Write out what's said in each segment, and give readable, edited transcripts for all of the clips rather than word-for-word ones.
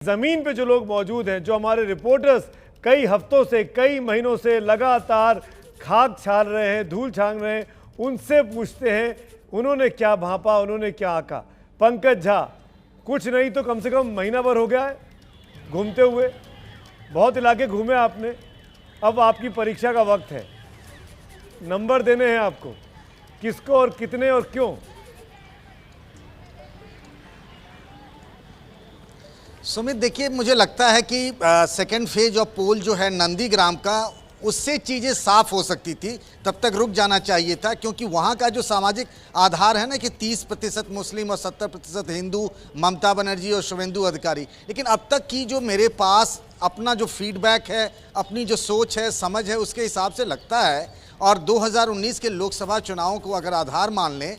जमीन पे जो लोग मौजूद हैं, जो हमारे रिपोर्टर्स कई हफ्तों से, कई महीनों से लगातार खाक छान रहे हैं, धूल छान रहे हैं, उनसे पूछते हैं उन्होंने क्या भांपा, उन्होंने क्या आका। पंकज झा, कुछ नहीं तो कम से कम महीना भर हो गया है घूमते हुए, बहुत इलाके घूमे आपने। अब आपकी परीक्षा का वक्त है, नंबर देने हैं आपको, किसको और कितने और क्यों। सुमित, देखिए, मुझे लगता है कि सेकेंड फेज ऑफ पोल जो है नंदीग्राम का, उससे चीज़ें साफ हो सकती थी, तब तक रुक जाना चाहिए था, क्योंकि वहाँ का जो सामाजिक आधार है ना कि 30% मुस्लिम और 70% हिंदू, ममता बनर्जी और शुभेंदु अधिकारी। लेकिन अब तक की जो मेरे पास अपना जो फीडबैक है, अपनी जो सोच है, समझ है, उसके हिसाब से लगता है, और 2019 के लोकसभा चुनावों को अगर आधार मान लें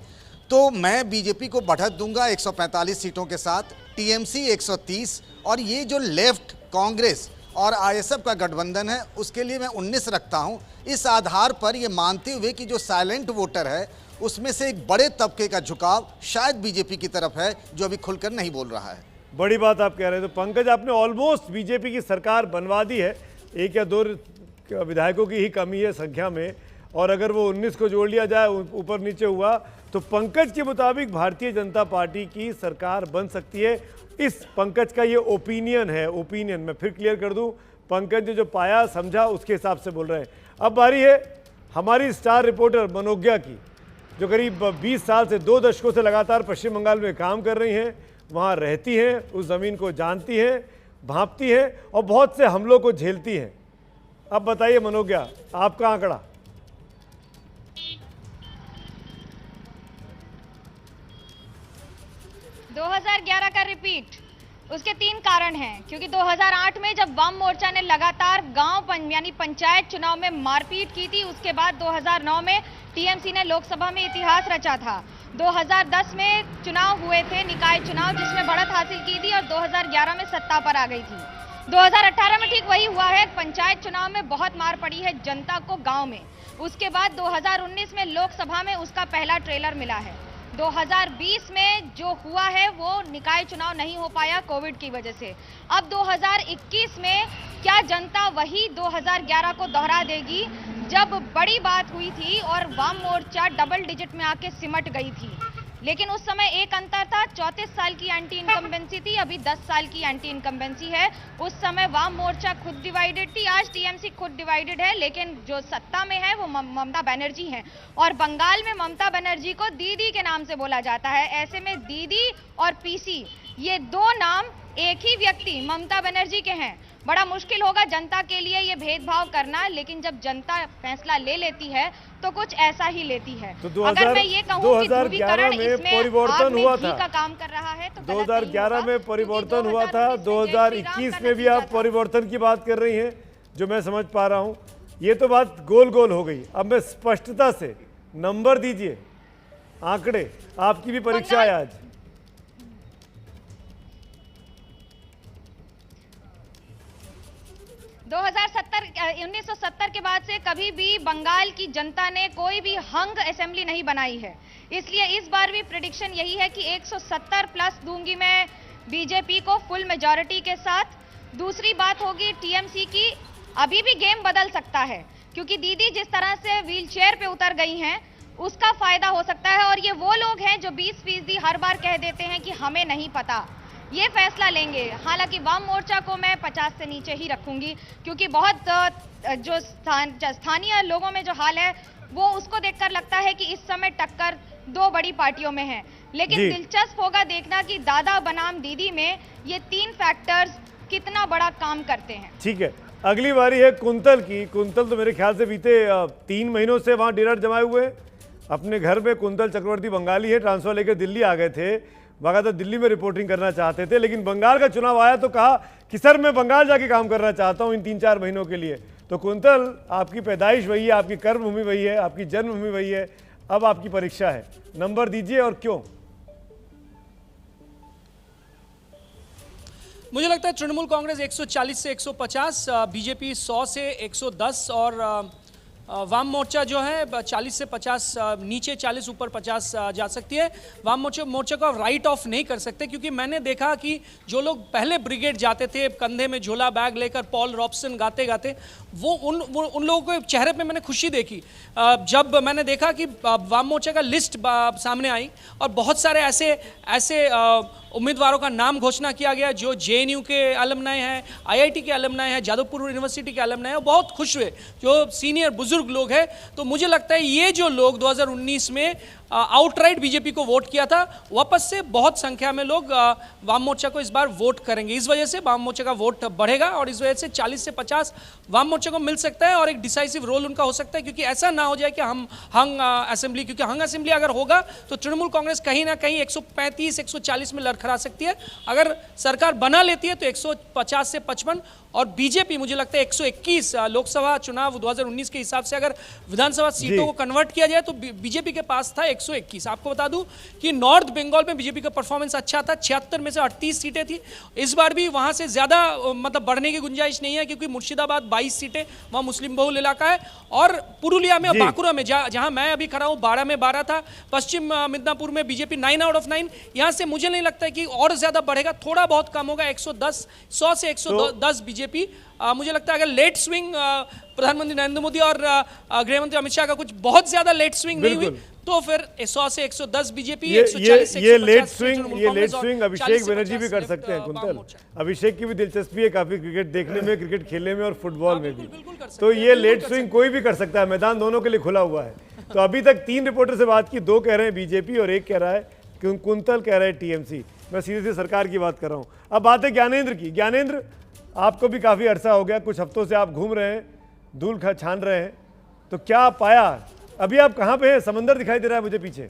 तो मैं बीजेपी को बढ़त दूंगा 145 सीटों के साथ, टीएमसी 130, और ये जो लेफ्ट कांग्रेस और आईएसएफ का गठबंधन है उसके लिए मैं 19 रखता हूं। इस आधार पर ये मानते हुए कि जो साइलेंट वोटर है उसमें से एक बड़े तबके का झुकाव शायद बीजेपी की तरफ है, जो अभी खुलकर नहीं बोल रहा है। बड़ी बात आप कह रहे हैं। तो पंकज, आपने ऑलमोस्ट बीजेपी की सरकार बनवा दी है, एक या दो विधायकों की ही कमी है संख्या में, और अगर वो 19 को जोड़ लिया जाए, ऊपर नीचे हुआ, तो पंकज के मुताबिक भारतीय जनता पार्टी की सरकार बन सकती है। इस पंकज का ये ओपिनियन है, ओपिनियन मैं फिर क्लियर कर दूं, पंकज ने जो पाया समझा उसके हिसाब से बोल रहे हैं। अब बारी है हमारी स्टार रिपोर्टर मनोज्ञा की, जो करीब 20 साल से, 2 दशकों से लगातार पश्चिम बंगाल में काम कर रही हैं, वहाँ रहती हैं, उस ज़मीन को जानती हैं, भांपती हैं और बहुत से हमलों को झेलती हैं। अब बताइए मनोज्ञा, आपका आंकड़ा। 2011 का रिपीट, उसके 3 कारण हैं। क्योंकि 2008 में जब वाम मोर्चा ने लगातार गांव यानी पंचायत चुनाव में मारपीट की थी, उसके बाद 2009 में टीएमसी ने लोकसभा में इतिहास रचा था। 2010 में चुनाव हुए थे, निकाय चुनाव, जिसमें बढ़त हासिल की थी और 2011 में सत्ता पर आ गई थी। 2018 में ठीक वही हुआ है, पंचायत चुनाव में बहुत मार पड़ी है जनता को गाँव में। उसके बाद 2019 में लोकसभा में उसका पहला ट्रेलर मिला है। 2020 में जो हुआ है वो निकाय चुनाव नहीं हो पाया कोविड की वजह से। अब 2021 में क्या जनता वही 2011 को दोहरा देगी, जब बड़ी बात हुई थी और वाम मोर्चा डबल डिजिट में आके सिमट गई थी। लेकिन उस समय एक अंतर था, 34 साल की एंटी इनकम्बेंसी थी, अभी 10 साल की एंटी इनकम्बेंसी है। उस समय वाम मोर्चा खुद डिवाइडेड थी, आज टीएमसी खुद डिवाइडेड है, लेकिन जो सत्ता में है वो ममता बनर्जी हैं। और बंगाल में ममता बनर्जी को दीदी के नाम से बोला जाता है। ऐसे में दीदी और पीसी, ये 2 नाम एक ही व्यक्ति ममता बनर्जी के हैं। बड़ा मुश्किल होगा जनता के लिए ये भेदभाव करना, लेकिन जब जनता फैसला ले लेती है तो कुछ ऐसा ही लेती है। तो अगर मैं ये कहूं कि 2011 में परिवर्तन हुआ था, का काम कर रहा है तो 2011 में परिवर्तन हुआ था, 2021 में भी आप परिवर्तन की बात कर रही हैं, जो मैं समझ पा रहा हूं। ये तो बात गोल गोल हो गई। अब मैं स्पष्टता से नंबर दीजिए, आंकड़े, आपकी भी परीक्षा है आज। 1970 के बाद से कभी भी बंगाल की जनता ने कोई भी हंग असेंबली नहीं बनाई है। इसलिए इस बार भी प्रेडिक्शन यही है कि 170 प्लस दूंगी मैं बीजेपी को फुल मेजॉरिटी के साथ। दूसरी बात होगी टीएमसी की, अभी भी गेम बदल सकता है, क्योंकि दीदी जिस तरह से व्हील चेयर पे उतर गई हैं उसका फायदा हो सकता है। और ये वो लोग हैं जो 20% हर बार कह देते हैं कि हमें नहीं पता, ये फैसला लेंगे। हालांकि वाम मोर्चा को मैं 50 से नीचे ही रखूंगी, क्योंकि बहुत जो स्थानीय लोगों में जो हाल है वो उसको देखकर लगता है कि इस समय टक्कर 2 बड़ी पार्टियों में है। लेकिन दिलचस्प होगा देखना कि दादा बनाम दीदी में ये 3 फैक्टर्स कितना बड़ा काम करते हैं। ठीक है, अगली बारी है कुंतल की। कुंतल तो मेरे ख्याल से बीते 3 महीनों से वहाँ डेरा जमाए हुए हैं अपने घर में। कुंतल चक्रवर्ती बंगाली है, ट्रांसफर लेकर दिल्ली आ गए थे, बाकायदा दिल्ली में रिपोर्टिंग करना चाहते थे, लेकिन बंगाल का चुनाव आया तो कहा कि सर मैं बंगाल जाके काम करना चाहता हूं इन 3-4 महीनों के लिए। तो कुंतल, आपकी पैदाइश वही है, आपकी कर्मभूमि वही है, आपकी जन्मभूमि वही है, अब आपकी परीक्षा है, नंबर दीजिए और क्यों। मुझे लगता है तृणमूल कांग्रेस 140 से 150, बीजेपी 100 से 110 और वाम मोर्चा जो है 40 से 50 नीचे, 40 ऊपर 50 जा सकती है। वाम मोर्चा को राइट ऑफ नहीं कर सकते, क्योंकि मैंने देखा कि जो लोग पहले ब्रिगेड जाते थे कंधे में झोला बैग लेकर, पॉल रॉबसन गाते गाते, वो उन लोगों के चेहरे पे मैंने खुशी देखी जब मैंने देखा कि वाम मोर्चा का लिस्ट सामने आई और बहुत सारे ऐसे उम्मीदवारों का नाम घोषणा किया गया जो जेएनयू के अलमनाई हैं, आईआईटी के अलमनाई हैं, जादवपुर यूनिवर्सिटी के अलमनाई हैं, बहुत खुश हुए जो सीनियर बुजुर्ग लोग हैं। तो मुझे लगता है ये जो लोग 2019 में आउटराइट बीजेपी को वोट किया था, वापस से बहुत संख्या में लोग वाम मोर्चा को इस बार वोट करेंगे। इस वजह से वाम मोर्चा का वोट बढ़ेगा और इस वजह से 40 से 50 वाम मोर्चा को मिल सकता है और एक डिसाइसिव रोल उनका हो सकता है, क्योंकि ऐसा ना हो जाए कि हंग असेंबली, क्योंकि हंग असेंबली अगर होगा तो तृणमूल कांग्रेस कहीं ना कहीं 135-140 में लड़खड़ा सकती है। अगर सरकार बना लेती है तो 150 से 55 और बीजेपी मुझे लगता है 121 लोकसभा चुनाव 2019 के हिसाब से अगर विधानसभा सीटों को कन्वर्ट किया जाए तो बीजेपी के पास था 121। आपको बता दूं कि नॉर्थ बंगाल में बीजेपी का परफॉर्मेंस अच्छा था, 76 में से 38 सीटें थी। इस बार भी वहां से ज्यादा मतलब बढ़ने की गुंजाइश नहीं है, क्योंकि मुर्शिदाबाद 22 सीटें, वहां मुस्लिम बहुल इलाका है, और पुरुलिया में, बांकुरा में जहां मैं अभी खड़ा हूं 12 में 12 था, पश्चिम मिदनापुर में बीजेपी 9 आउट ऑफ 9। यहां से मुझे नहीं लगता है कि और ज्यादा बढ़ेगा, थोड़ा बहुत कम होगा, 100 से 110 बीजेपी। मुझे लगता है अगर लेट स्विंग प्रधानमंत्री नरेंद्र मोदी और गृहमंत्री अमित शाह का कुछ बहुत ज्यादा लेट स्विंग नहीं हुई तो फिर 100 से 110 बीजेपी, 140 से 150 ये लेट स्विंग अभिषेक बनर्जी भी कर सकते हैं। कुंतल, अभिषेक की भी दिलचस्पी है काफी क्रिकेट देखने में, क्रिकेट खेलने में और फुटबॉल में भी, तो ये लेट स्विंग कोई भी कर सकता है। मैदान दोनों के लिए खुला हुआ है। तो अभी तक 3 रिपोर्टर से बात की, 2 कह रहे हैं बीजेपी और 1 कह रहा है, कुंतल कह रहा है टीएमसी। मैं सीधे से सरकार की बात कर रहा हूँ। अब बात है ज्ञानेंद्र की। ज्ञानेंद्र, आपको भी काफी अरसा हो गया, कुछ हफ्तों से आप घूम रहे हैं, धूल छान रहे हैं, तो क्या पाया? अभी आप कहाँ पे हैं? समंदर दिखाई दे रहा है मुझे पीछे।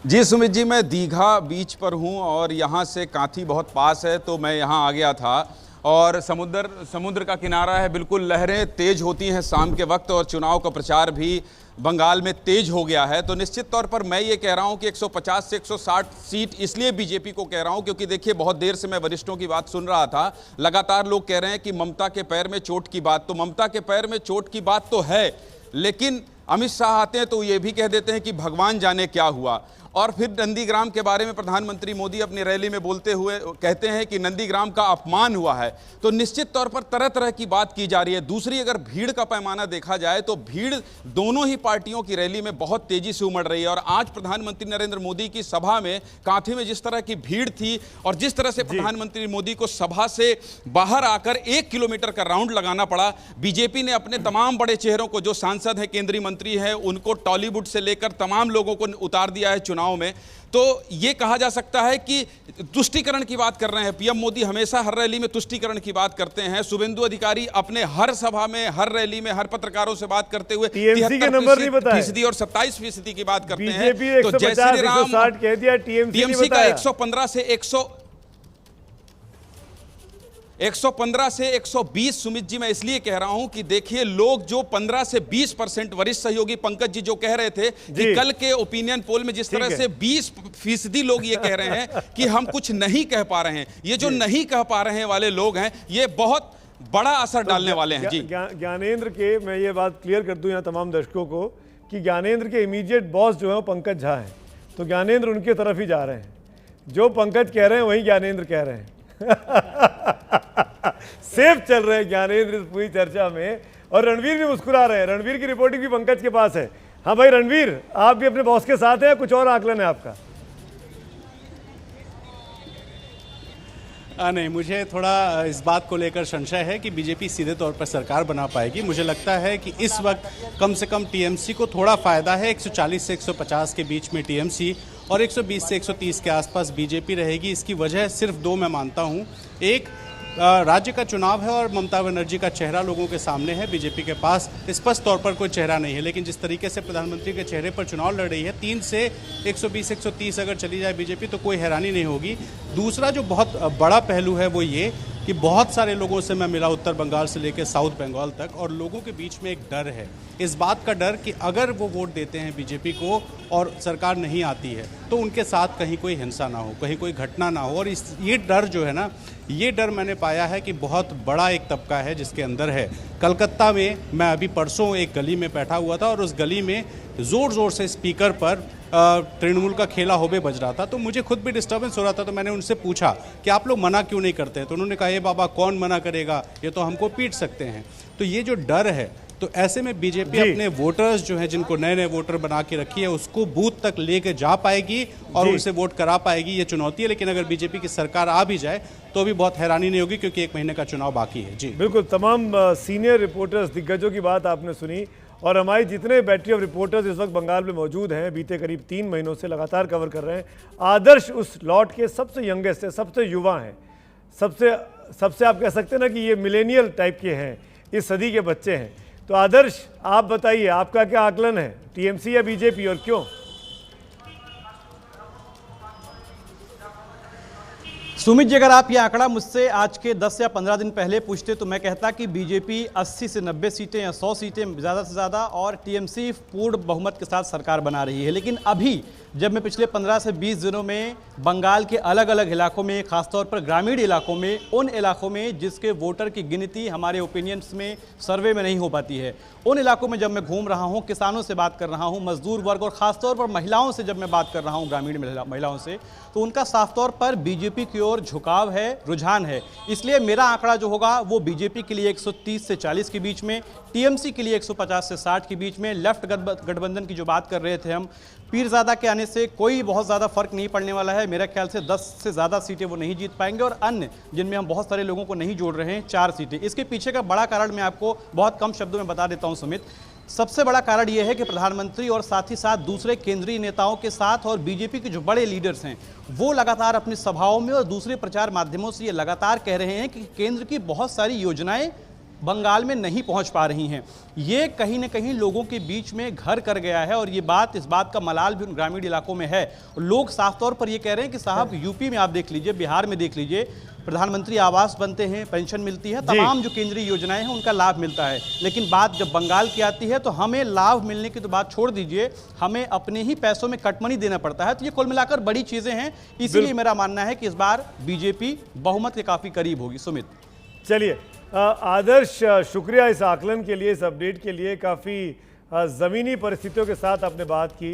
जी सुमित जी, मैं दीघा बीच पर हूँ और यहाँ से कांथी बहुत पास है, तो मैं यहाँ आ गया था और समुद्र का किनारा है, बिल्कुल लहरें तेज होती हैं शाम के वक्त और चुनाव का प्रचार भी बंगाल में तेज हो गया है। तो निश्चित तौर पर मैं ये कह रहा हूं कि 150 से 160 सीट इसलिए बीजेपी को कह रहा हूं क्योंकि देखिए बहुत देर से मैं वरिष्ठों की बात सुन रहा था, लगातार लोग कह रहे हैं कि ममता के पैर में चोट की बात, तो ममता के पैर में चोट की बात तो है, लेकिन अमित शाह आते हैं तो ये भी कह देते हैं कि भगवान जाने क्या हुआ। और फिर नंदीग्राम के बारे में प्रधानमंत्री मोदी अपनी रैली में बोलते हुए कहते हैं कि नंदीग्राम का अपमान हुआ है। तो निश्चित तौर पर तरह तरह की बात की जा रही है। दूसरी, अगर भीड़ का पैमाना देखा जाए तो भीड़ दोनों ही पार्टियों की रैली में बहुत तेजी से उमड़ रही है। और आज प्रधानमंत्री नरेंद्र मोदी की सभा में कांथी में जिस तरह की भीड़ थी और जिस तरह से प्रधानमंत्री मोदी को सभा से बाहर आकर 1 किलोमीटर का राउंड लगाना पड़ा, बीजेपी ने अपने तमाम बड़े चेहरों को, जो सांसद हैं, केंद्रीय मंत्री हैं, उनको टॉलीवुड से लेकर तमाम लोगों को उतार दिया है चुनाव में। तो यह कहा जा सकता है कि तुष्टीकरण की बात कर रहे हैं। पीएम मोदी हमेशा हर रैली में तुष्टीकरण की बात करते हैं। शुभेंदु अधिकारी अपने हर सभा में, हर रैली में, हर पत्रकारों से बात करते हुए टीएमसी के नंबर नहीं बताए फीसदी और 27% की बात करते हैं। बीजेपी 150-160 कह दिया, टीएमसी का 115 से 120। सुमित जी, मैं इसलिए कह रहा हूं कि देखिए लोग जो 15 से 20%, वरिष्ठ सहयोगी पंकज जी जो कह रहे थे कि कल के ओपिनियन पोल में जिस तरह से 20% लोग ये कह रहे हैं कि हम कुछ नहीं कह पा रहे हैं, ये जो नहीं कह पा रहे हैं वाले लोग हैं, ये बहुत बड़ा असर डालने वाले हैं। जी ज्ञानेंद्र के, मैं ये बात क्लियर कर दूं यहाँ तमाम दर्शकों को कि ज्ञानेंद्र के इमीडिएट बॉस जो है वो पंकज झा हैं, तो ज्ञानेंद्र उनकी तरफ ही जा रहे हैं। जो पंकज कह रहे हैं वही ज्ञानेंद्र कह रहे हैं। सेफ चल रहे हैं ज्ञानेंद्र इस पूरी चर्चा में, और रणवीर भी मुस्कुरा रहे हैं। रणवीर की रिपोर्टिंग भी पंकज के पास है। हाँ भाई रणवीर, आप भी अपने बॉस के साथ हैं, कुछ और आकलन है आपका? नहीं, मुझे थोड़ा इस बात को लेकर संशय है कि बीजेपी सीधे तौर पर सरकार बना पाएगी। मुझे लगता है कि इस वक्त कम से कम टीएमसी को थोड़ा फायदा है। 140 से 150 के बीच में टीएमसी और 120 से 130 के आसपास बीजेपी रहेगी। इसकी वजह सिर्फ 2 मैं मानता हूं। एक, राज्य का चुनाव है और ममता बनर्जी का चेहरा लोगों के सामने है। बीजेपी के पास स्पष्ट तौर पर कोई चेहरा नहीं है, लेकिन जिस तरीके से प्रधानमंत्री के चेहरे पर चुनाव लड़ रही है, 3 से 120-130 अगर चली जाए बीजेपी तो कोई हैरानी नहीं होगी। दूसरा जो बहुत बड़ा पहलू है वो ये कि बहुत सारे लोगों से मैं मिला उत्तर बंगाल से लेकर साउथ बंगाल तक, और लोगों के बीच में एक डर है, इस बात का डर कि अगर वो वोट देते हैं बीजेपी को और सरकार नहीं आती है तो उनके साथ कहीं कोई हिंसा ना हो, कहीं कोई घटना ना हो। और ये डर जो है ना, ये डर मैंने पाया है कि बहुत बड़ा एक तबका है जिसके अंदर है। कलकत्ता में मैं अभी परसों एक गली में बैठा हुआ था और उस गली में ज़ोर ज़ोर से स्पीकर पर तृणमूल का खेला होबे बज रहा था, तो मुझे खुद भी डिस्टर्बेंस हो रहा था। तो मैंने उनसे पूछा कि आप लोग मना क्यों नहीं करते हैं, तो उन्होंने कहा ये बाबा कौन मना करेगा, ये तो हमको पीट सकते हैं। तो ये जो डर है, तो ऐसे में बीजेपी अपने वोटर्स जो हैं, जिनको नए नए वोटर बना के रखी है, उसको बूथ तक लेके जा पाएगी और उनसे वोट करा पाएगी। ये चुनौती है, लेकिन अगर बीजेपी की सरकार आ भी जाए तो भी बहुत हैरानी नहीं होगी, क्योंकि 1 महीने का चुनाव बाकी है। जी बिल्कुल, तमाम सीनियर रिपोर्टर्स, दिग्गजों की बात आपने सुनी, और हमारी जितने बैटरी ऑफ रिपोर्टर्स इस वक्त बंगाल में मौजूद हैं, बीते करीब 3 महीनों से लगातार कवर कर रहे हैं। आदर्श उस लॉट के सबसे यंगेस्ट है, सबसे युवा हैं, सबसे आप कह सकते हैं ना कि ये मिलेनियल टाइप के हैं, इस सदी के बच्चे हैं। तो आदर्श, आप बताइए, आपका क्या आकलन है, टीएमसी या बीजेपी, और क्यों? सुमित जी, अगर आप ये आंकड़ा मुझसे आज के 10 या 15 दिन पहले पूछते तो मैं कहता कि बीजेपी 80 से 90 सीटें या 100 सीटें ज़्यादा से ज़्यादा और टीएमसी पूर्ण बहुमत के साथ सरकार बना रही है। लेकिन अभी जब मैं पिछले 15 से 20 दिनों में बंगाल के अलग अलग इलाकों में, खासतौर पर ग्रामीण इलाकों में, उन इलाकों में जिसके वोटर की गिनती हमारे ओपिनियंस में, सर्वे में नहीं हो पाती है, उन इलाकों में जब मैं घूम रहा हूं, किसानों से बात कर रहा हूं, मजदूर वर्ग और खासतौर पर महिलाओं से जब मैं बात कर रहा हूं, ग्रामीण महिलाओं से, तो उनका साफ तौर पर बीजेपी की ओर झुकाव है, रुझान है। इसलिए मेरा आंकड़ा जो होगा वो बीजेपी के लिए 130 से 40 के बीच में, टीएमसी के लिए 150 से 60 के बीच में। लेफ्ट गठबंधन की जो बात कर रहे थे हम, पीरजादा के आने से कोई बहुत ज़्यादा फर्क नहीं पड़ने वाला है। मेरा ख्याल से 10 से ज़्यादा सीटें वो नहीं जीत पाएंगे, और अन्य जिनमें हम बहुत सारे लोगों को नहीं जोड़ रहे हैं, 4 सीटें। इसके पीछे का बड़ा कारण मैं आपको बहुत कम शब्दों में बता देता हूं सुमित। सबसे बड़ा कारण यह है कि प्रधानमंत्री और साथ ही साथ दूसरे केंद्रीय नेताओं के साथ और बीजेपी के जो बड़े लीडर्स हैं, वो लगातार अपनी सभाओं में और दूसरे प्रचार माध्यमों से ये लगातार कह रहे हैं कि केंद्र की बहुत सारी योजनाएं बंगाल में नहीं पहुंच पा रही हैं। ये कहीं ना कहीं लोगों के बीच में घर कर गया है, और ये बात, इस बात का मलाल भी उन ग्रामीण इलाकों में है। लोग साफ तौर पर ये कह रहे हैं कि साहब, यूपी में आप देख लीजिए, बिहार में देख लीजिए, प्रधानमंत्री आवास बनते हैं, पेंशन मिलती है, तमाम जो केंद्रीय योजनाएं हैं उनका लाभ मिलता है। लेकिन बात जब बंगाल की आती है तो हमें लाभ मिलने की तो बात छोड़ दीजिए, हमें अपने ही पैसों में कटमनी देना पड़ता है। तो ये कुल मिलाकर बड़ी चीजें हैं। इसीलिए मेरा मानना है कि इस बार बीजेपी बहुमत के काफी करीब होगी। सुमित, चलिए आदर्श, शुक्रिया इस आकलन के लिए, इस अपडेट के लिए। काफ़ी ज़मीनी परिस्थितियों के साथ आपने बात की।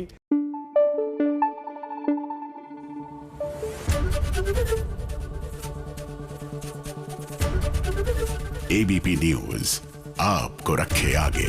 एबीपी न्यूज़ आपको रखे आगे।